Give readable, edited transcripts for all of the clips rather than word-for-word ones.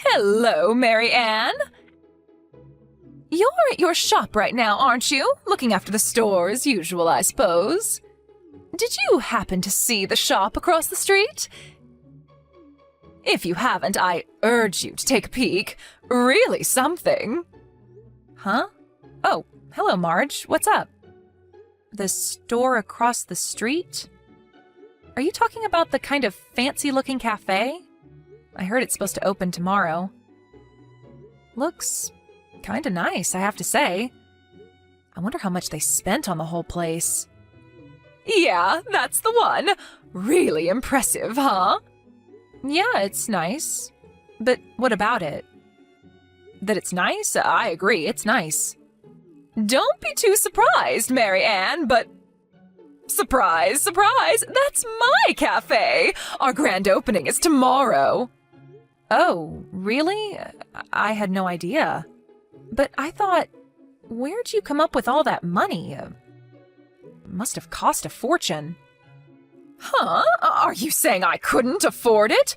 Hello, Mary Ann. You're at your shop right now, aren't you? Looking after the store as usual, I suppose. Did you happen to see the shop across the street? If you haven't, I urge you to take a peek. Really something. Huh? Oh, hello, Marge. What's up? The store across the street? Are you talking about the kind of fancy-looking cafe? I heard it's supposed to open tomorrow. Looks kinda nice, I have to say. I wonder how much they spent on the whole place. Yeah, that's the one. Really impressive, huh? Yeah, it's nice. But what about it? That it's nice? I agree, it's nice. Don't be too surprised, Mary Ann, but... Surprise, surprise! That's my cafe! Our grand opening is tomorrow. Oh, really? I had no idea. But I thought, where'd you come up with all that money? Must have cost a fortune. Huh? Are you saying I couldn't afford it?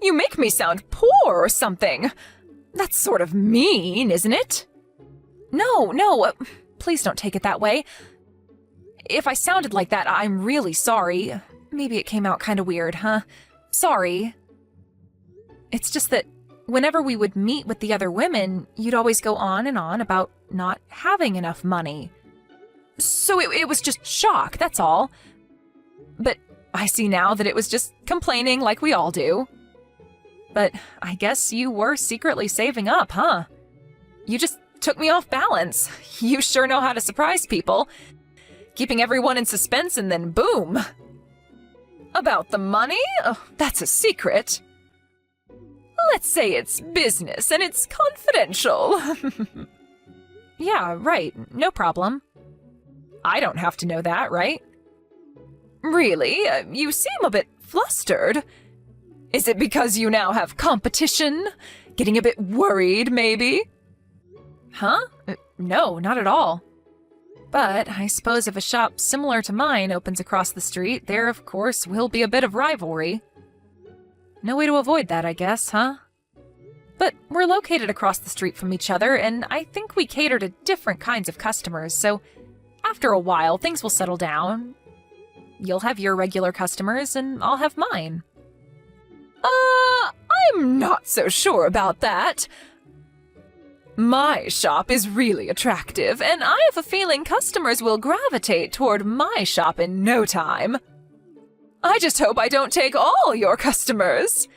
You make me sound poor or something. That's sort of mean, isn't it? No, please don't take it that way. If I sounded like that, I'm really sorry. Maybe it came out kind of weird, huh? Sorry. It's just that whenever we would meet with the other women, you'd always go on and on about not having enough money. So it was just shock, that's all. But I see now that it was just complaining like we all do. But I guess you were secretly saving up, huh? You just took me off balance. You sure know how to surprise people. Keeping everyone in suspense and then boom. About the money? Oh, that's a secret. Let's say it's business and it's confidential. Yeah, right. No problem. I don't have to know that, right? Really? You seem a bit flustered. Is it because you now have competition? Getting a bit worried, maybe? Huh? No, not at all. But I suppose if a shop similar to mine opens across the street, there, of course, will be a bit of rivalry. No way to avoid that, I guess, huh? But we're located across the street from each other, and I think we cater to different kinds of customers, so after a while, things will settle down. You'll have your regular customers, and I'll have mine. I'm not so sure about that. My shop is really attractive, and I have a feeling customers will gravitate toward my shop in no time. I just hope I don't take all your customers.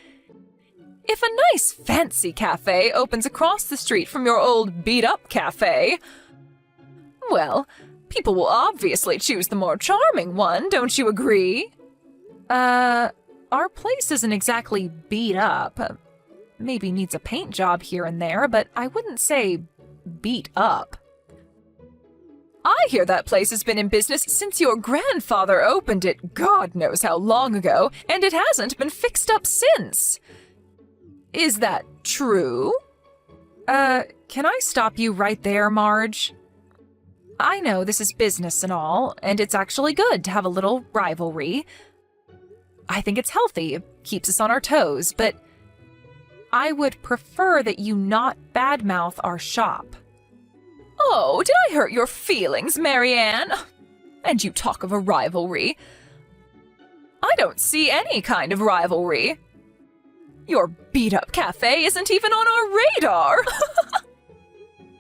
If a nice fancy cafe opens across the street from your old beat-up cafe, well, people will obviously choose the more charming one, don't you agree? Our place isn't exactly beat up. Maybe needs a paint job here and there, but I wouldn't say beat up. I hear that place has been in business since your grandfather opened it God knows how long ago, and it hasn't been fixed up since. Is that true? Can I stop you right there, Marge? I know this is business and all, and it's actually good to have a little rivalry. I think it's healthy, it keeps us on our toes, but I would prefer that you not badmouth our shop. Oh, did I hurt your feelings, Mary Ann? And you talk of a rivalry. I don't see any kind of rivalry. Your beat-up cafe isn't even on our radar.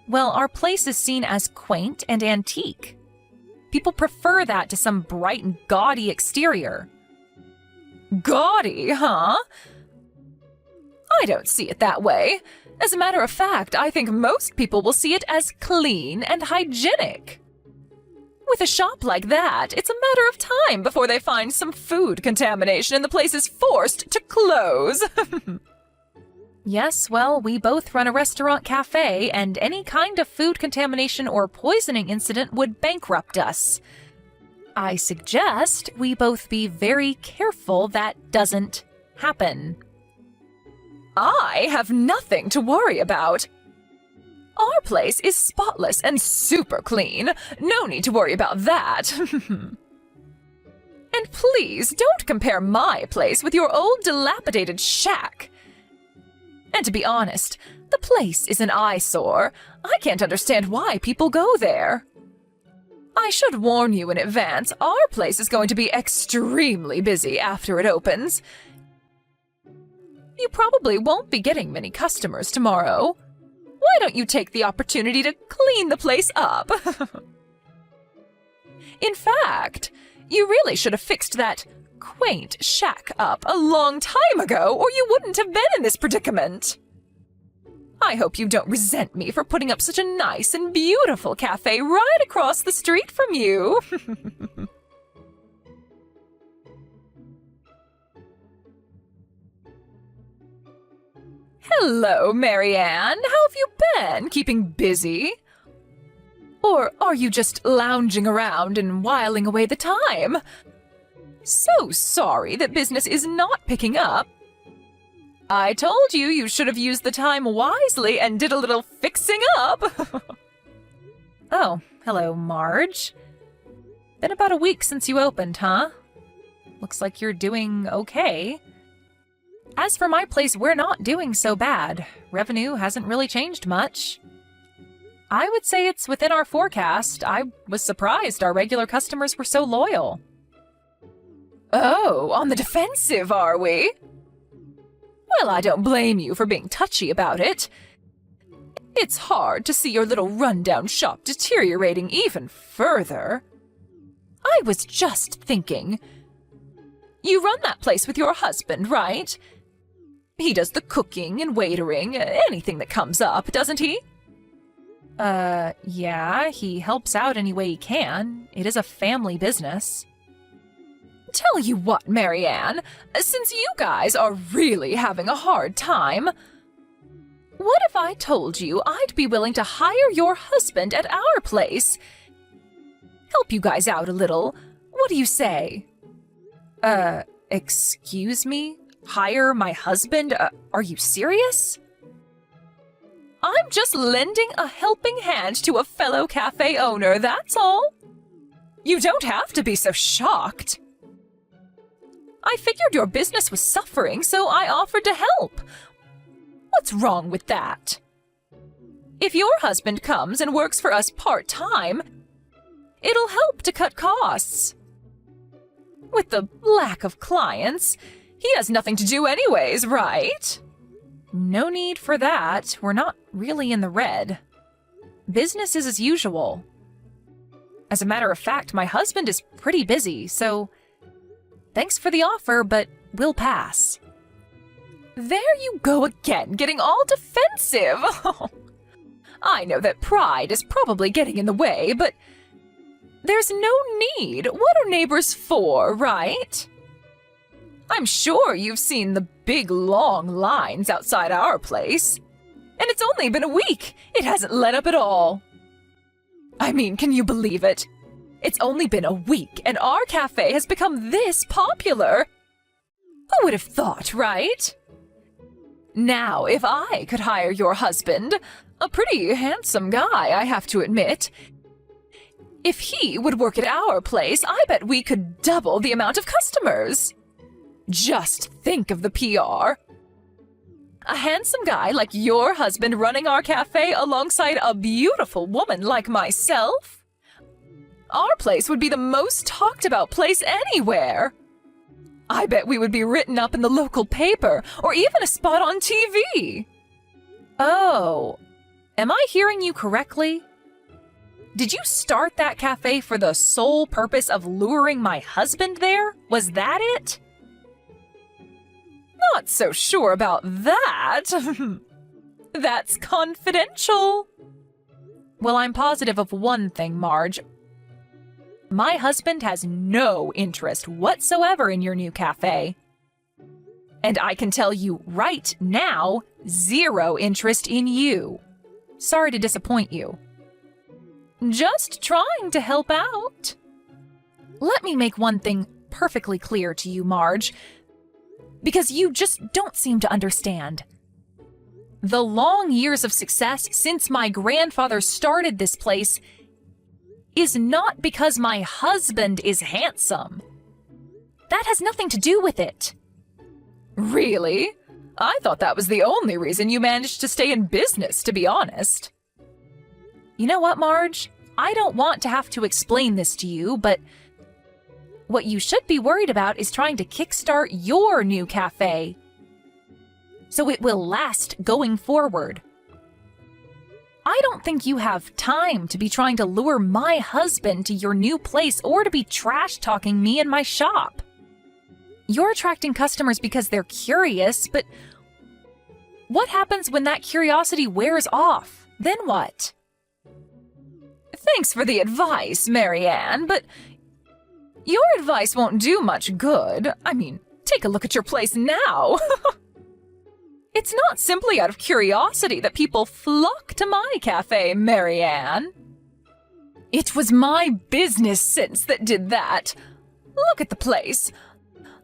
Well, our place is seen as quaint and antique. People prefer that to some bright and gaudy exterior. Gaudy, huh? I don't see it that way. As a matter of fact, I think most people will see it as clean and hygienic. With a shop like that, it's a matter of time before they find some food contamination and the place is forced to close. Yes, well, we both run a restaurant cafe, and any kind of food contamination or poisoning incident would bankrupt us. I suggest we both be very careful that doesn't happen. I have nothing to worry about. Our place is spotless and super clean. No need to worry about that. And please don't compare my place with your old dilapidated shack. And to be honest, the place is an eyesore. I can't understand why people go there. I should warn you in advance, our place is going to be extremely busy after it opens. You probably won't be getting many customers tomorrow. Why don't you take the opportunity to clean the place up? In fact, you really should have fixed that quaint shack up a long time ago, or you wouldn't have been in this predicament. I hope you don't resent me for putting up such a nice and beautiful cafe right across the street from you. Hello, Marianne. How have you been? Keeping busy? Or are you just lounging around and whiling away the time? So sorry that business is not picking up. I told you you should have used the time wisely and did a little fixing up. Oh, hello, Marge. Been about a week since you opened, huh? Looks like you're doing okay. As for my place, we're not doing so bad. Revenue hasn't really changed much. I would say it's within our forecast. I was surprised our regular customers were so loyal. Oh, on the defensive, are we? Well, I don't blame you for being touchy about it. It's hard to see your little rundown shop deteriorating even further. I was just thinking. You run that place with your husband, right? He does the cooking and waitering, anything that comes up, doesn't he? Yeah, he helps out any way he can. It is a family business. Tell you what, Marianne, since you guys are really having a hard time, what if I told you I'd be willing to hire your husband at our place? Help you guys out a little. What do you say? Excuse me? Hire my husband? Are you serious? I'm just lending a helping hand to a fellow cafe owner, that's all. You don't have to be so shocked. I figured your business was suffering, so I offered to help. What's wrong with that? If your husband comes and works for us part-time, it'll help to cut costs. With the lack of clients, he has nothing to do anyways, right? No need for that. We're not really in the red. Business is as usual. As a matter of fact, my husband is pretty busy, so thanks for the offer, but we'll pass. There you go again, getting all defensive. I know that pride is probably getting in the way, but there's no need. What are neighbors for, right? I'm sure you've seen the big long lines outside our place. And it's only been a week. It hasn't let up at all. I mean, can you believe it? It's only been a week and our cafe has become this popular. Who would have thought, right? Now, if I could hire your husband, a pretty handsome guy, I have to admit, if he would work at our place, I bet we could double the amount of customers. Just think of the PR. A handsome guy like your husband running our cafe alongside a beautiful woman like myself. Our place would be the most talked about place anywhere. I bet we would be written up in the local paper or even a spot on TV. Oh, am I hearing you correctly? Did you start that cafe for the sole purpose of luring my husband there? Was that it? Not so sure about that. That's confidential. Well, I'm positive of one thing, Marge. My husband has no interest whatsoever in your new cafe. And I can tell you right now, zero interest in you. Sorry to disappoint you. Just trying to help out. Let me make one thing perfectly clear to you, Marge, because you just don't seem to understand. The long years of success since my grandfather started this place is not because my husband is handsome. That has nothing to do with it. Really? I thought that was the only reason you managed to stay in business, to be honest. You know what, Marge? I don't want to have to explain this to you, but what you should be worried about is trying to kickstart your new cafe, so it will last going forward. I don't think you have time to be trying to lure my husband to your new place or to be trash-talking me and my shop. You're attracting customers because they're curious, but what happens when that curiosity wears off? Then what? Thanks for the advice, Marianne, but your advice won't do much good. I mean, take a look at your place now. It's not simply out of curiosity that people flock to my cafe, Marianne. It was my business sense that did that. Look at the place.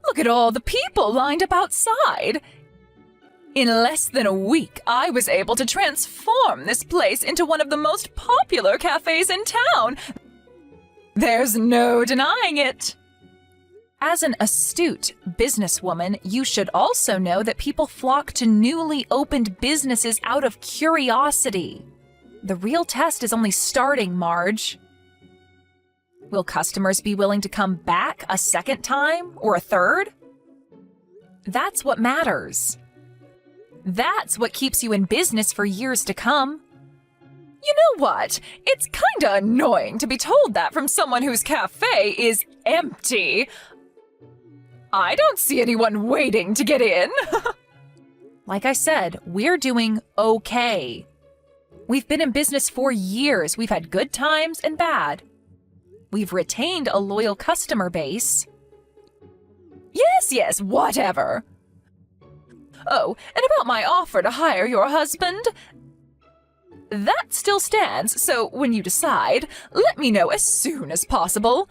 Look at all the people lined up outside. In less than a week, I was able to transform this place into one of the most popular cafes in town. There's no denying it. As an astute businesswoman, you should also know that people flock to newly opened businesses out of curiosity. The real test is only starting, Marge. Will customers be willing to come back a second time or a third? That's what matters. That's what keeps you in business for years to come. You know what? It's kinda annoying to be told that from someone whose cafe is empty. I don't see anyone waiting to get in. Like I said, we're doing okay. We've been in business for years. We've had good times and bad. We've retained a loyal customer base. Yes, whatever. Oh, and about my offer to hire your husband? That still stands, so when you decide, let me know as soon as possible.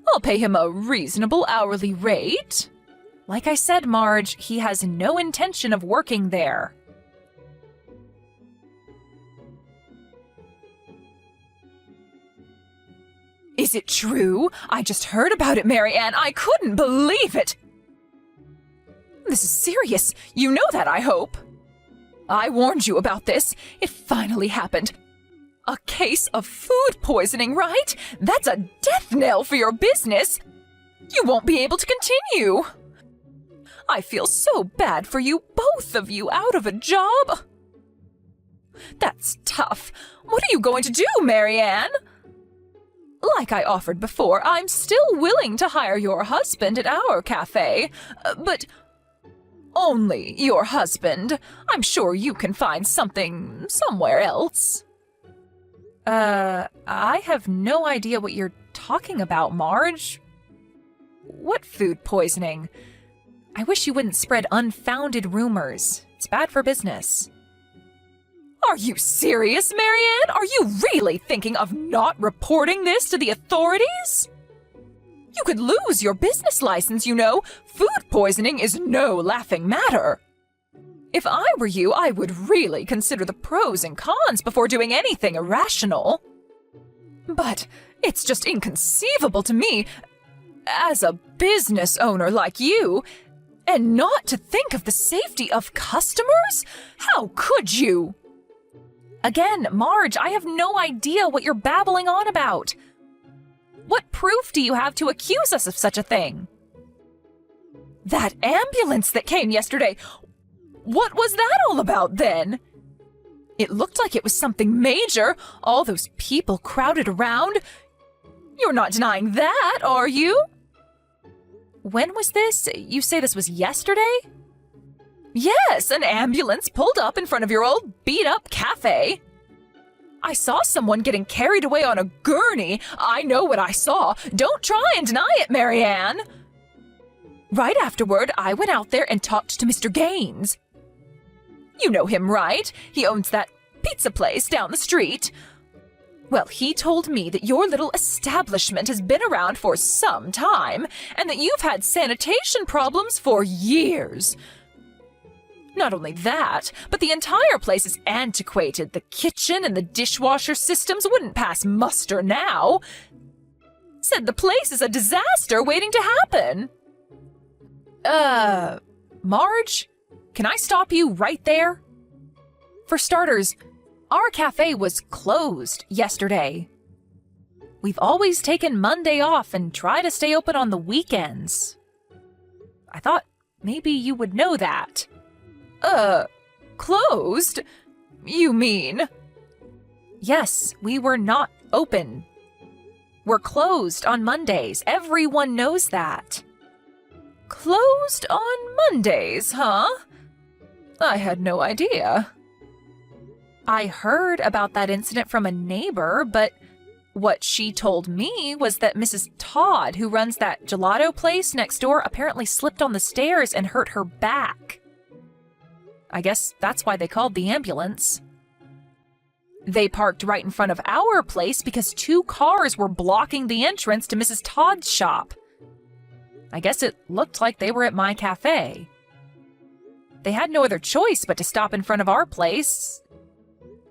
I'll pay him a reasonable hourly rate. Like I said, Marge, he has no intention of working there. Is it true? I just heard about it, Marianne. I couldn't believe it. This is serious. You know that, I hope. I warned you about this. It finally happened. A case of food poisoning, right? That's a death knell for your business. You won't be able to continue. I feel so bad for you, both of you, out of a job. That's tough. What are you going to do, Marianne? Like I offered before, I'm still willing to hire your husband at our cafe, but only your husband. I'm sure you can find something somewhere else. I have no idea what you're talking about, Marge. What food poisoning? I wish you wouldn't spread unfounded rumors. It's bad for business. Are you serious, Marianne? Are you really thinking of not reporting this to the authorities? You could lose your business license, you know. Food poisoning is no laughing matter. If I were you, I would really consider the pros and cons before doing anything irrational. But it's just inconceivable to me, as a business owner like you, and not to think of the safety of customers? How could you? Again, Marge, I have no idea what you're babbling on about. What proof do you have to accuse us of such a thing? That ambulance that came yesterday, what was that all about then? It looked like it was something major, all those people crowded around. You're not denying that, are you? When was this? You say this was yesterday? Yes, an ambulance pulled up in front of your old beat-up cafe. I saw someone getting carried away on a gurney. I know what I saw. Don't try and deny it, Marianne. Right afterward, I went out there and talked to Mr. Gaines. You know him, right? He owns that pizza place down the street. Well, he told me that your little establishment has been around for some time, and that you've had sanitation problems for years. Not only that, but the entire place is antiquated. The kitchen and the dishwasher systems wouldn't pass muster now. Said the place is a disaster waiting to happen. Marge? can I stop you right there? For starters, our cafe was closed yesterday. We've always taken Monday off and try to stay open on the weekends. I thought maybe you would know that. Closed? You mean? Yes, we were not open. We're closed on Mondays. Everyone knows that. Closed on Mondays, huh? I had no idea. I heard about that incident from a neighbor, but what she told me was that Mrs. Todd, who runs that gelato place next door, apparently slipped on the stairs and hurt her back. I guess that's why they called the ambulance. They parked right in front of our place because 2 cars were blocking the entrance to Mrs. Todd's shop. I guess it looked like they were at my cafe. They had no other choice but to stop in front of our place.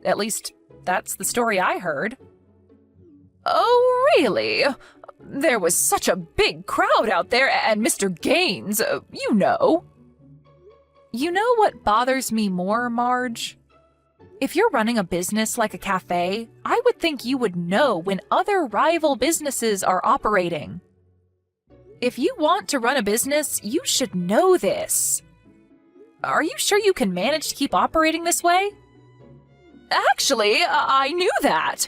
At least, that's the story I heard. Oh, really? There was such a big crowd out there, and Mr. Gaines, you know. You know what bothers me more, Marge? If you're running a business like a cafe, I would think you would know when other rival businesses are operating. If you want to run a business, you should know this. Are you sure you can manage to keep operating this way? Actually, I knew that.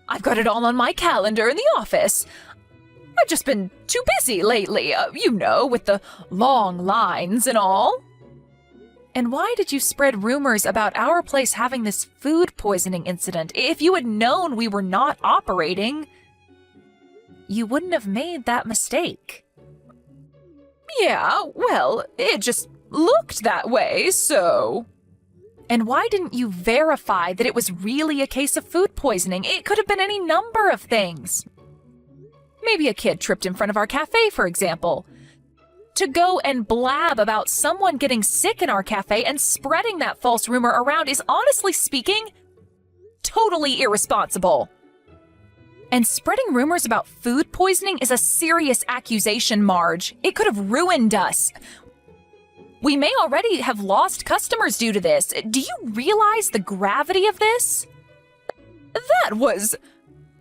I've got it all on my calendar in the office. I've just been too busy lately, you know, with the long lines and all. And why did you spread rumors about our place having this food poisoning incident? If you had known we were not operating, you wouldn't have made that mistake. Yeah, well, it just looked that way, so... And why didn't you verify that it was really a case of food poisoning? It could have been any number of things. Maybe a kid tripped in front of our cafe, for example. To go and blab about someone getting sick in our cafe and spreading that false rumor around is, honestly speaking, totally irresponsible. And spreading rumors about food poisoning is a serious accusation, Marge. It could have ruined us. We may already have lost customers due to this. Do you realize the gravity of this? That was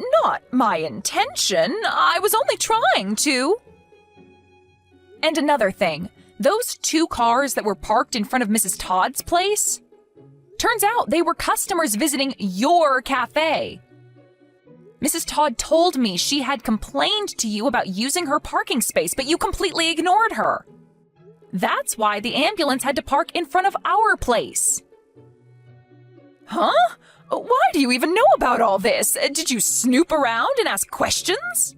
not my intention. I was only trying to. And another thing, those 2 cars that were parked in front of Mrs. Todd's place, turns out they were customers visiting your cafe. Mrs. Todd told me she had complained to you about using her parking space, but you completely ignored her. That's why the ambulance had to park in front of our place. Huh? Why do you even know about all this? Did you snoop around and ask questions?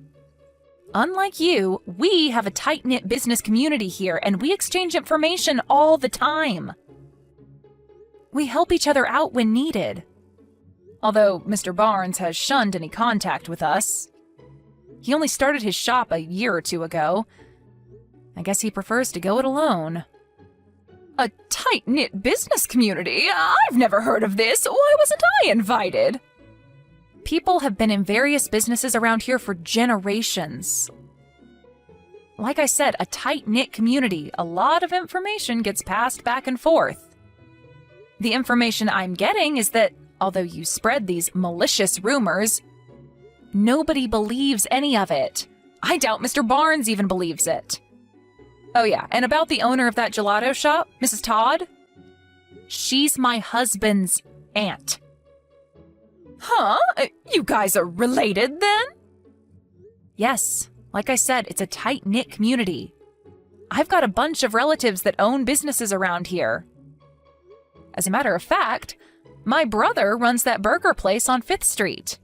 Unlike you, we have a tight-knit business community here, and we exchange information all the time. We help each other out when needed. Although Mr. Barnes has shunned any contact with us. He only started his shop a year or 2 ago. I guess he prefers to go it alone. A tight-knit business community? I've never heard of this. Why wasn't I invited? People have been in various businesses around here for generations. Like I said, a tight-knit community. A lot of information gets passed back and forth. The information I'm getting is that, although you spread these malicious rumors, nobody believes any of it. I doubt Mr. Barnes even believes it. Oh yeah, and about the owner of that gelato shop, Mrs. Todd? She's my husband's aunt. Huh? You guys are related then? Yes, like I said, it's a tight-knit community. I've got a bunch of relatives that own businesses around here. As a matter of fact, my brother runs that burger place on 5th Street.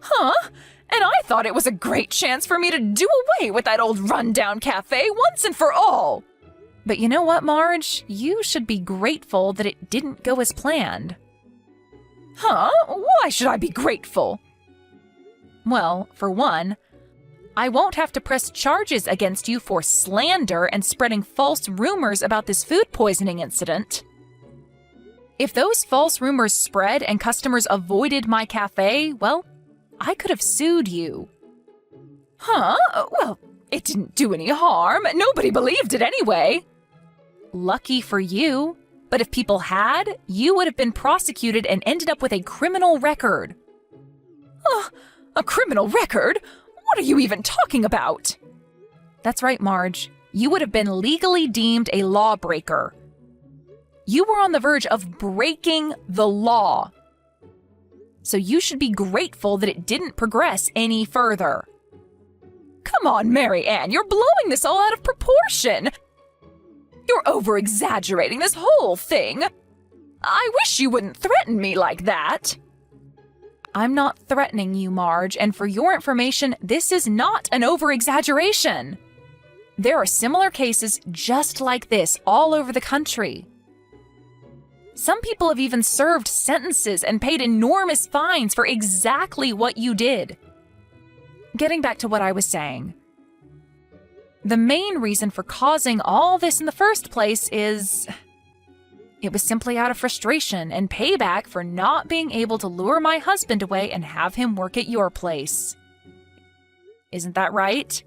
Huh? And I thought it was a great chance for me to do away with that old rundown cafe once and for all. But you know what, Marge? You should be grateful that it didn't go as planned. Huh? Why should I be grateful? Well, for one, I won't have to press charges against you for slander and spreading false rumors about this food poisoning incident. If those false rumors spread and customers avoided my cafe, well, I could have sued you. Huh? Well, it didn't do any harm. Nobody believed it anyway. Lucky for you. But if people had, you would have been prosecuted and ended up with a criminal record. A criminal record? What are you even talking about? That's right, Marge. You would have been legally deemed a lawbreaker. You were on the verge of breaking the law. So you should be grateful that it didn't progress any further. Come on, Mary Ann, you're blowing this all out of proportion. You're over-exaggerating this whole thing. I wish you wouldn't threaten me like that. I'm not threatening you, Marge, and for your information, this is not an over-exaggeration. There are similar cases just like this all over the country. Some people have even served sentences and paid enormous fines for exactly what you did. Getting back to what I was saying. The main reason for causing all this in the first place is it was simply out of frustration and payback for not being able to lure my husband away and have him work at your place. Isn't that right?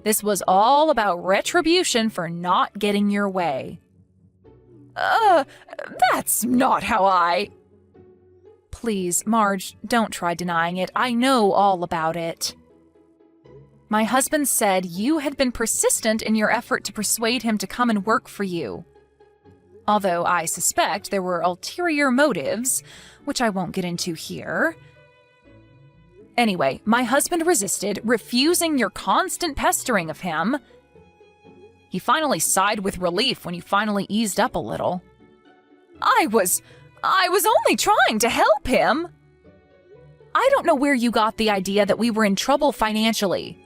This was all about retribution for not getting your way. That's not how I... Please, Marge, don't try denying it. I know all about it. My husband said you had been persistent in your effort to persuade him to come and work for you. Although I suspect there were ulterior motives, which I won't get into here. Anyway, my husband resisted, refusing your constant pestering of him. He finally sighed with relief when you finally eased up a little. I was only trying to help him. I don't know where you got the idea that we were in trouble financially.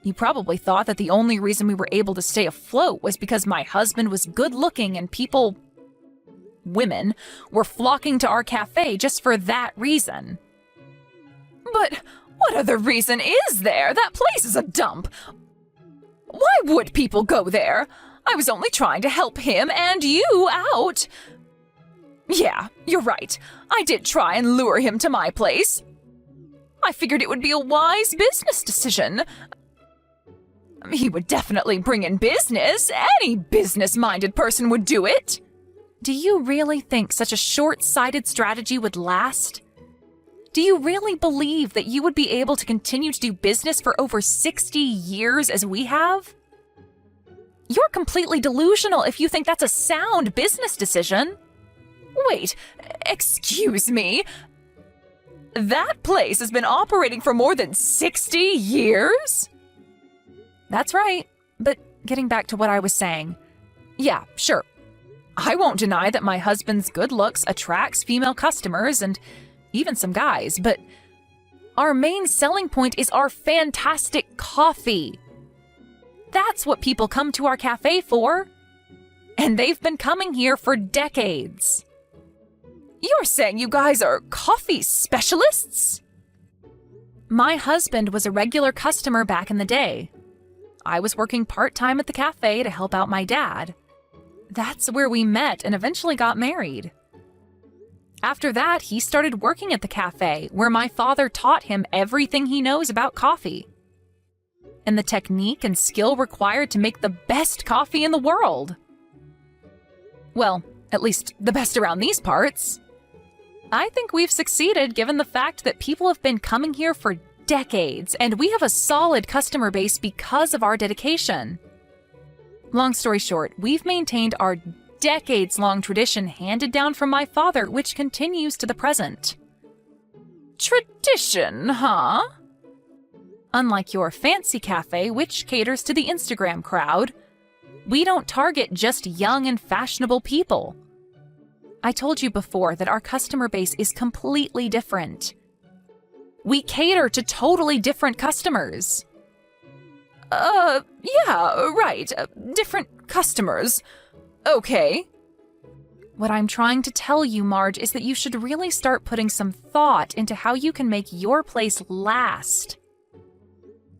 You probably thought that the only reason we were able to stay afloat was because my husband was good-looking and women, were flocking to our cafe just for that reason. But what other reason is there? That place is a dump. Why would people go there? I was only trying to help him and you out. Yeah, you're right. I did try and lure him to my place. I figured it would be a wise business decision. He would definitely bring in business. Any business-minded person would do it. Do you really think such a short-sighted strategy would last? Do you really believe that you would be able to continue to do business for over 60 years as we have? You're completely delusional if you think that's a sound business decision. Wait, excuse me? That place has been operating for more than 60 years? That's right, but getting back to what I was saying. Yeah, sure. I won't deny that my husband's good looks attracts female customers and even some guys, but our main selling point is our fantastic coffee. That's what people come to our cafe for. And they've been coming here for decades. You're saying you guys are coffee specialists? My husband was a regular customer back in the day. I was working part-time at the cafe to help out my dad. That's where we met and eventually got married. After that, he started working at the cafe, where my father taught him everything he knows about coffee and the technique and skill required to make the best coffee in the world. Well, at least the best around these parts. I think we've succeeded given the fact that people have been coming here for decades, and we have a solid customer base because of our dedication. Long story short, we've maintained our decades-long tradition handed down from my father, which continues to the present. Tradition, huh? Unlike your fancy cafe, which caters to the Instagram crowd, we don't target just young and fashionable people. I told you before that our customer base is completely different. We cater to totally different customers. Yeah, right. Different customers. Okay. What I'm trying to tell you, Marge, is that you should really start putting some thought into how you can make your place last,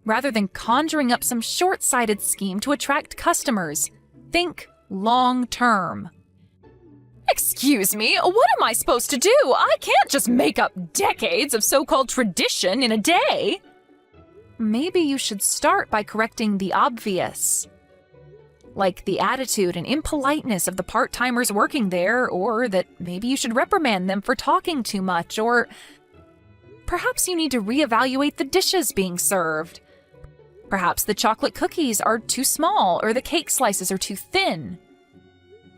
rather than conjuring up some short-sighted scheme to attract customers. Think long-term. Excuse me, what am I supposed to do? I can't just make up decades of so-called tradition in a day. Maybe you should start by correcting the obvious. like the attitude and impoliteness of the part-timers working there, or that maybe you should reprimand them for talking too much, or perhaps you need to reevaluate the dishes being served. Perhaps the chocolate cookies are too small or the cake slices are too thin.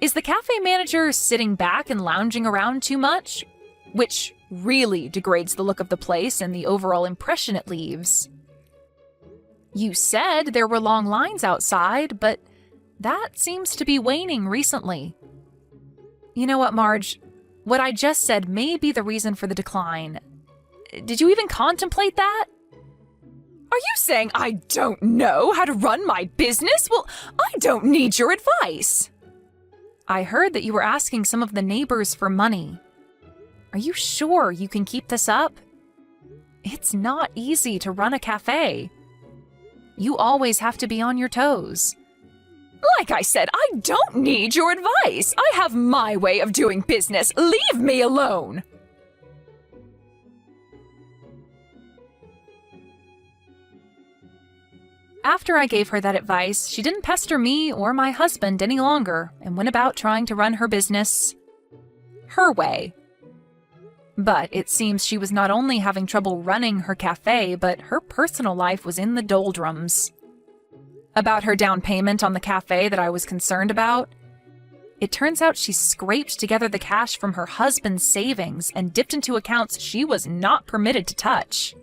Is the cafe manager sitting back and lounging around too much? Which really degrades the look of the place and the overall impression it leaves. You said there were long lines outside, but that seems to be waning recently. You know what, Marge? What I just said may be the reason for the decline. Did you even contemplate that? Are you saying I don't know how to run my business? Well, I don't need your advice. I heard that you were asking some of the neighbors for money. Are you sure you can keep this up? It's not easy to run a cafe. You always have to be on your toes. Like I said, I don't need your advice. I have my way of doing business. Leave me alone. After I gave her that advice, she didn't pester me or my husband any longer and went about trying to run her business her way. But it seems she was not only having trouble running her cafe, but her personal life was in the doldrums. About her down payment on the cafe that I was concerned about, it turns out she scraped together the cash from her husband's savings and dipped into accounts she was not permitted to touch,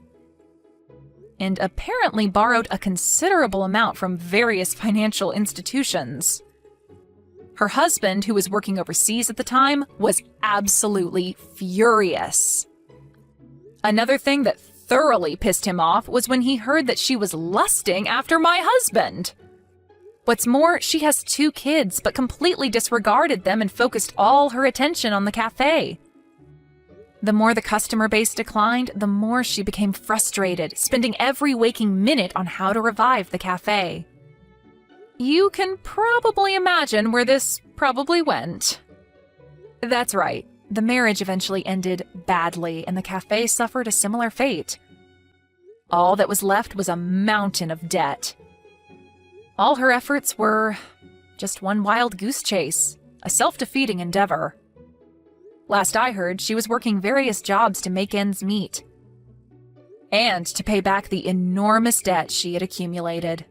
and apparently borrowed a considerable amount from various financial institutions. Her husband, who was working overseas at the time, was absolutely furious. Another thing that thoroughly pissed him off was when he heard that she was lusting after my husband. What's more, she has 2 kids, but completely disregarded them and focused all her attention on the cafe. The more the customer base declined, the more she became frustrated, spending every waking minute on how to revive the cafe. You can probably imagine where this probably went. That's right. The marriage eventually ended badly, and the cafe suffered a similar fate. All that was left was a mountain of debt. All her efforts were just one wild goose chase, a self-defeating endeavor. Last I heard, she was working various jobs to make ends meet, and to pay back the enormous debt she had accumulated.